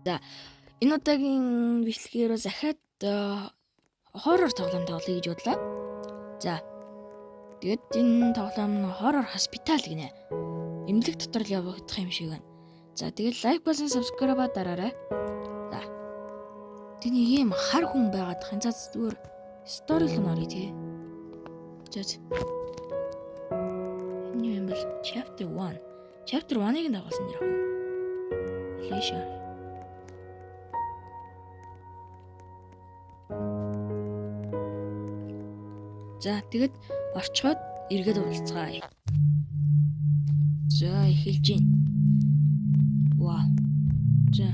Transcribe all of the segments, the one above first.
За энэ удаагийн бичлэгээр захиад хоррор тоглоом тоглоё гэж бодлоо. За тэгээд энэ тоглоом нь хоррор хоспитал гинэ. Эмнэлэг дотор л явагдах юм шиг байна. За тэгээд лайк болон subscribe дараарай. За тэний ийм хар хүн байгаад хань цац зүгээр стори л нөрий тий. За энэ юм бол chapter 1. Chapter 1-ыг дагуулсан нэр хөө. Лэшэ. За тэгэд орчход эргээд уулзгаая. За эхэлж гин. Вау. За.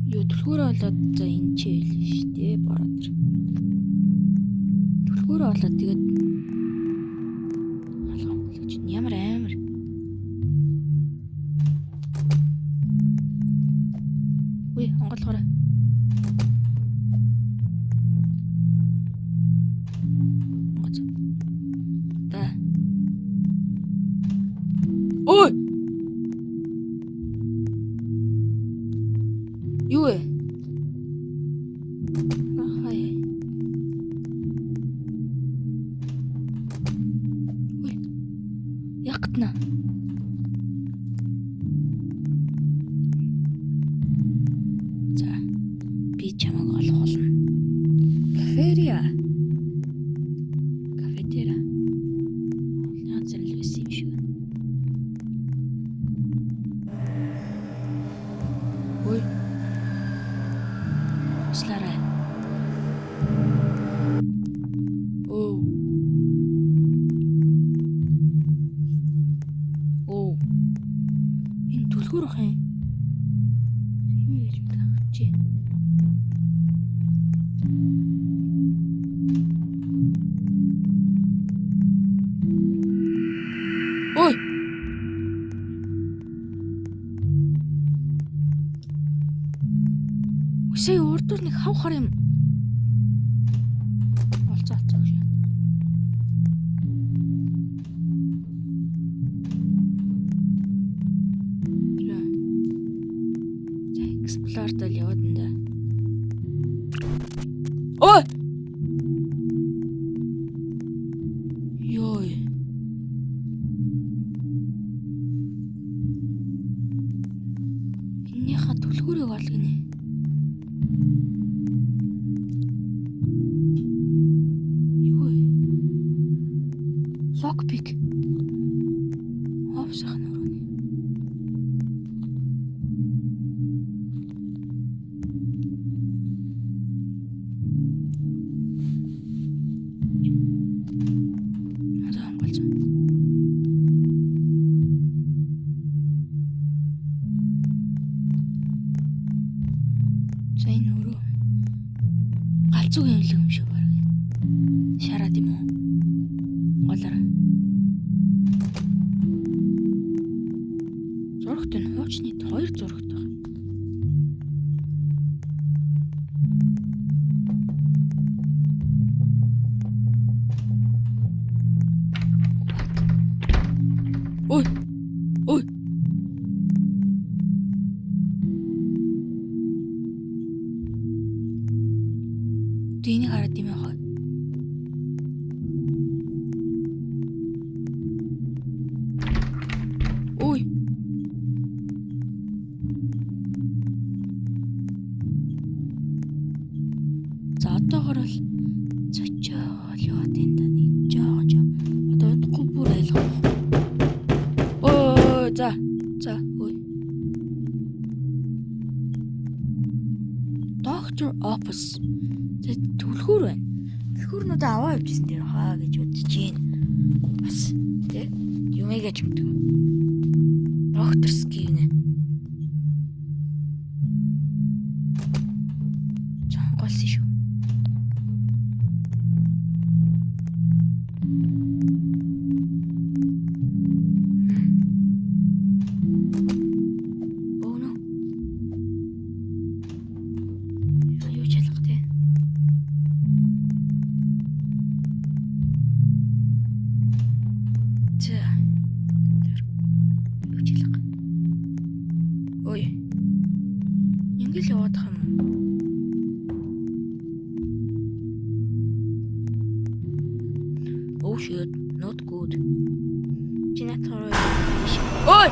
Юу түлхүүрээ болоод за энэ ч хэл штэ бороод ир. Түлхүүрээ болоод тэгээд алгам гэж ямар амар. Үе хонголгоорой. Ой! Юу вэ? Ахай. Ой. Ягтна. За. Би чамайг олох болно. Кафетерия. Янз бүр л байсан юм шиг. Ой. Сларай. Оо. Оо. Энэ түлхүүр ах юм. Юм гэж бодож. Ой. Үсээ урдуур нэг хав хар юм. Олцоо олцоо шээ. За эксплорд л яваад энэ да. Ой! Ёй. Энийхээ түлхүүрийг олгоно. Lockpick. Опсахан өрөөний. Одоо амгалж. За энэ өрөө. Галзуу хэмлэг юм шиг баг. Шараад юм уу? Голоор. Зурагт нь хуучны 2 зурагт байна. Ой. Ой. Тэний хараад юм яах вэ? Ой. За одоогор л цочоо л яваад энэ да нэг жоохон одоо удахгүй бүр айлгах. Ой за ой. Доктор Опус. Тэд түлхүүр байна. Түлхүүрнүүдээ аваа явжсэн дээр хаа гэж бодож гин. Бас тэ юмэг гэж мэдв. Докторский нэ. Чангалсан шүү. Oh no. Юу чалах те. За. Юу чалах. Ингээл яваадах юм уу? Oh shit, not good. Чинатараа. Ой!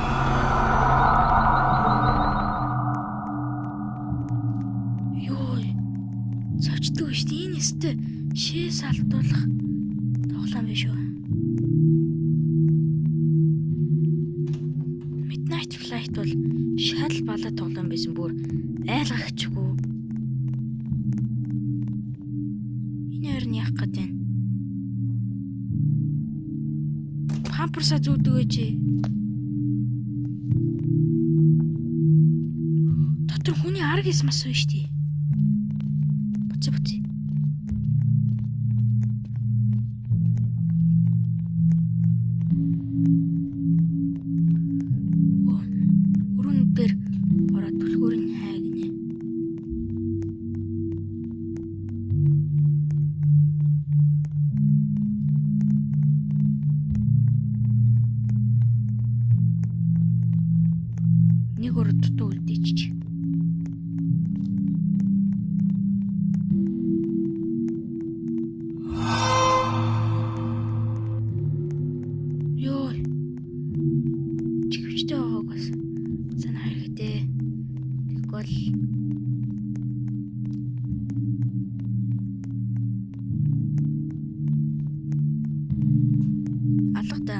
Йой. Цочдгүй шүү дээ. Энэ өстө шээс алдуулах тоглоом биш үү? Midnight Flight бол шал балаа тоглоом байсан бүр айлгахчгүй. Энэ хоёр нь яах гээд байна? Памперса зүүдэг гэж. Дотор хүний арга эсмас байна шүү дээ. Буцаа. Өрүүн дээр ороод түлхүүрийн хай гинэ. Нэг өрөө дутуу үлдээчих. Ёо. Чивчтэй байгааг бас санаа хэрэгтэй. Тэгвэл алга та.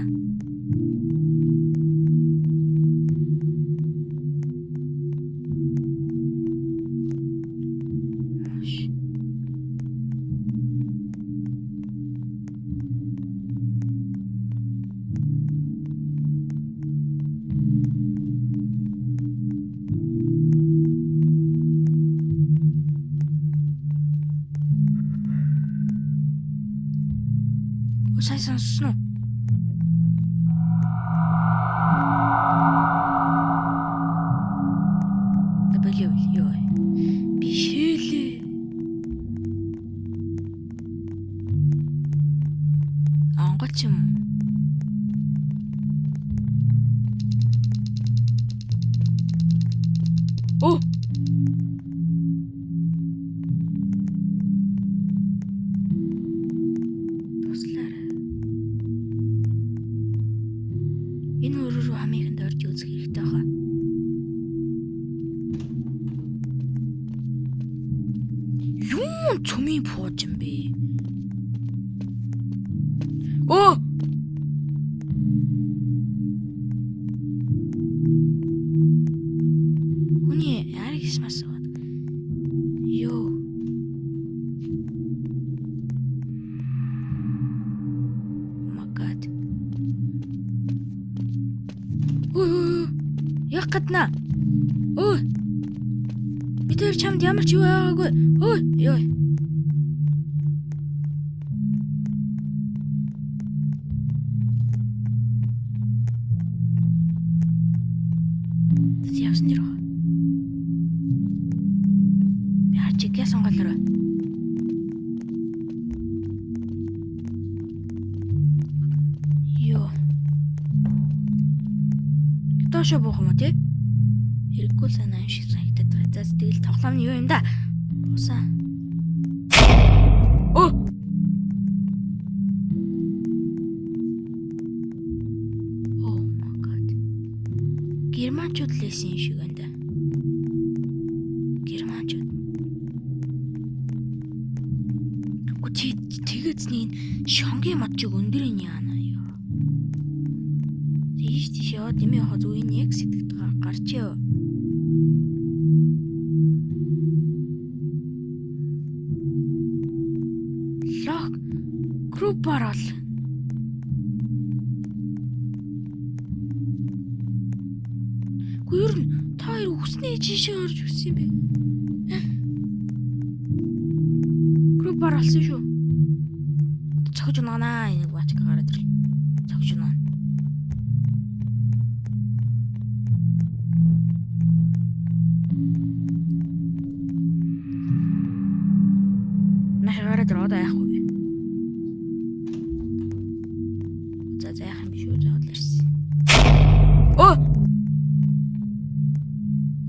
Сайн сонссон уу? Тэбэлээ ёо. Бишэлээ. Ангач юм. Оо. Энэ өрөө хамыганд орж үзэх хэрэгтэй хаа. Юу цүмийн пууж юм бэ? Оо! Хүний арга эсмас байна. Йоо. Магад. Яг гадна. Ой. Би тэр чамд ямар ч юу байгаагүй. Ой, ёо. Тэд явсан нэр. Би хачиг ясан голроо. Ёо. Доошо буух юм уу тий? Хэрэггүй санаа шиг санагдаад байгаа. За тэгэл тоглоом нь юу юм да? Бусаа. Оо. Oh my god. Германчууд лээсэн шиг байна да. Германчууд. Үгүй тэгэцнийг шонгийн модчиг өндөрийн яана ёо. Тийш яваад нэмээ хоо зүг энэ яг сэтгэд гарч ёо. Лог групп орол. Гүр та хоёр үснээ жишээ орж үсэн бэ? Групп оролсон шүү. Цогж унаа энийг бач гараад ирэл. Цогж унаа. Нахараад роо даахгүй. За яах юм биш үү заадлаарс. Оо!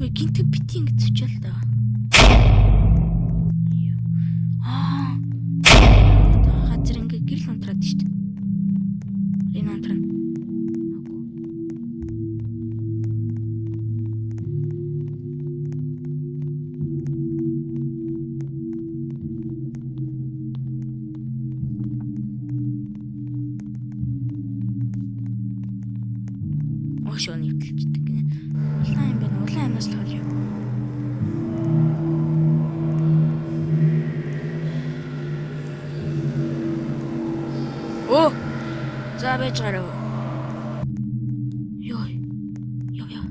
Ой гинтэг бити ингэ зүчээл да. Газар ингэ гэрэл унтраад штт. Энэ унтраа. Ошоо нэвтэлждэг гинэ. Улаан юм байна. Улаан амнаас л хол юм. Оо. За байж гарав. Йой. Яа.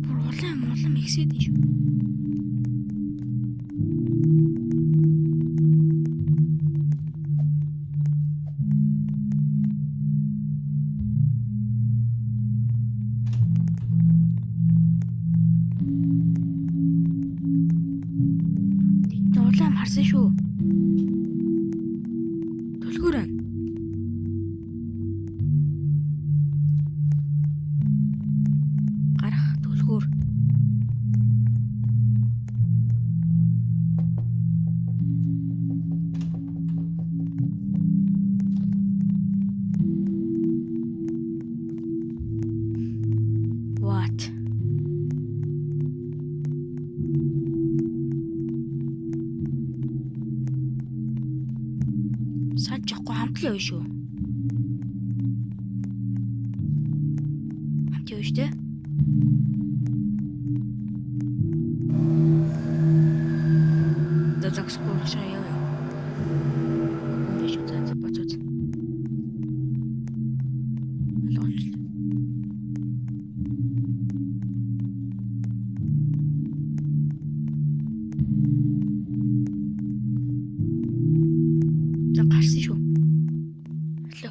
Бүр улаан ихсээд шүү. Улаан харсан шүү. Түлхүүр байна. Гарах түлхүүр. What? Санаж явахгүй хамтлаа юу шүү. Хамт юу штэ? Загсгүй шаяа. Үгүй шүү за бацууц. Алгуулж. Гарсан шүү. Алло.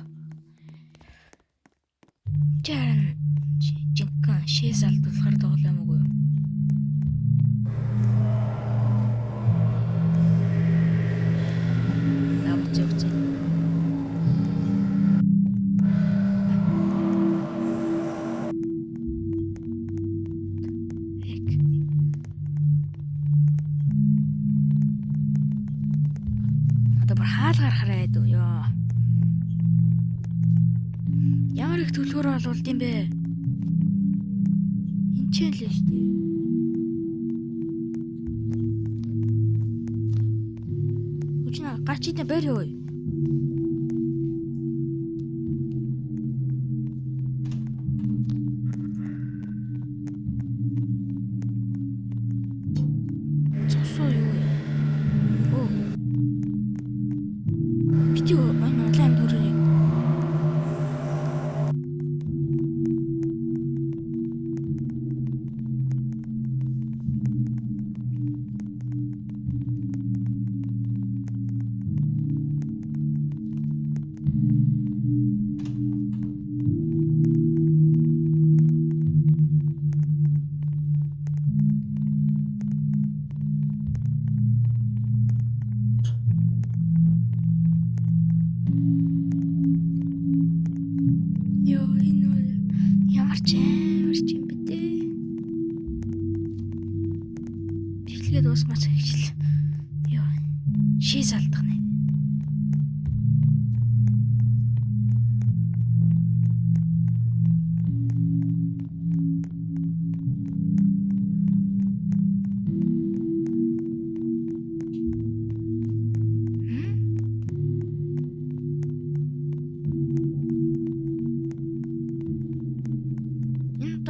Чаран жинкэн шээс алдуулахар тоглоомгүй. Навч явж. Одоо бүр хаал гарахараа айдуу ёо. Ямар их төлхөөр олуулд юм бэ? Энд ч л шүү дээ. Үчнэ гачид бэр юу? Цосоо юу? Оо. Битүү онлайн дүрээ. Ёо энэ ямар ч юм бэ дээ. Бичлэгээ дуусмаач хичл. Ёо. Шээс алдах нэ.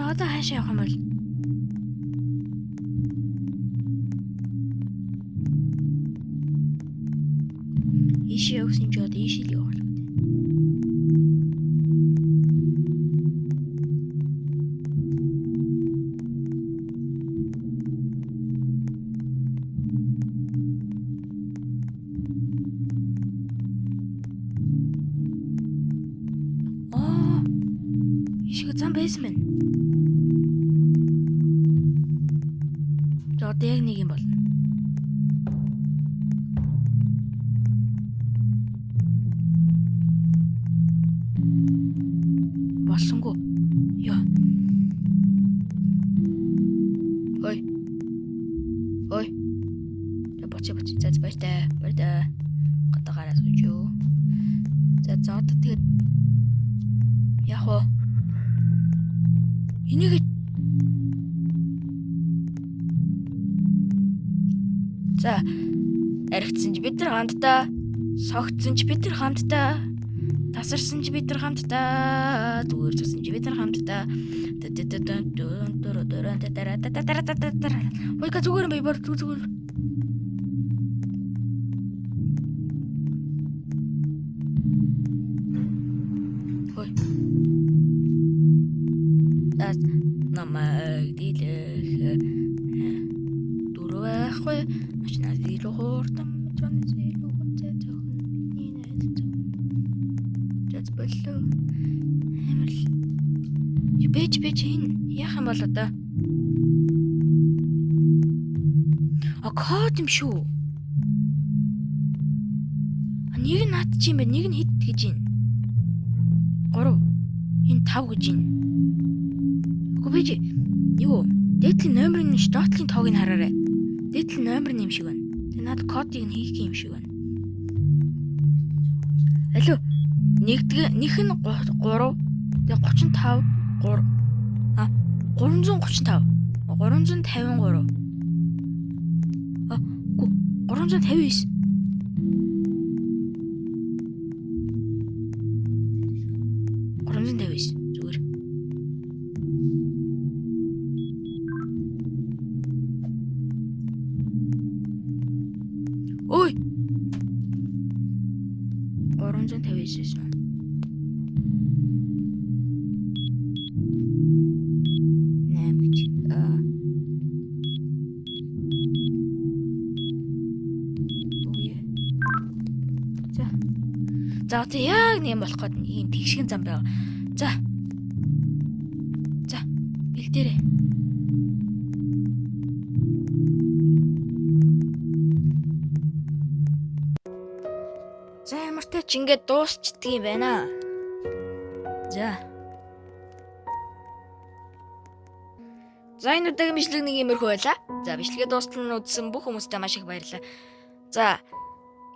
Одоо хаашаа явах юм бол? Ишээ өгсөн ч одоо ишээ л явах. Ишээ зам байсан байна. Одоо яг нэг юм болно. Болсонгүй. Ёо. За баяртай. Гадаагаар сууж юу. За одоо тэгээд яг уу энийг за аригдсан ч бид нар хамтдаа, согтсон ч бид нар хамтдаа, тасарсан ч бид нар хамтдаа, зүгээр зогсон ч бид нар хамтдаа. Ой ка зүгээр бай бүр зүгээр. Ой. Дас намайг дийлэх дөрвөхгүй машинаас илүү хурдан мэдрэний илүү хүнтэй зөвхөн бидний найз. Жаз боллоо. Амарл. Бэж ин яах юм бол одоо? Код юм шүү. Нэг нь над чи юм байна, нэг нь хэд гэж юм. 3. Энэ 5 гэж юм. Үгүй бэж. Юу? Дээдлийн номерын штотлын тоог нь хараарай. Дээдлийн номер нь юм шиг байна. Тэгээ над кодыг нь хийх юм шиг байна. Алло. Нэх нь 3. Тэгээ 35 3. 335. 353. 359. Зүгээр. Ой. 359. За одоо яг нэг юм болох гээд ийм тэгшгэн зам байга. За. Бэлдээрэй. За ямартай ч ингээд дуусчдаг юм байна. За энэ удаагийн бичлэг нэг иймэрхүү байлаа. За бичлэгээ дуустал нь үзсэн бүх хүмүүстээ маш их баярлалаа. За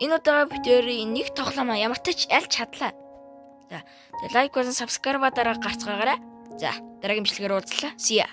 энэ удаагийн видеогийн нэг тоглоом ямартай ч аль чадлаа. За тэгээ лайк болон subscribe дараа гарцгаагаарай. За дараагийн бичлэгээр уулзлаа. See ya.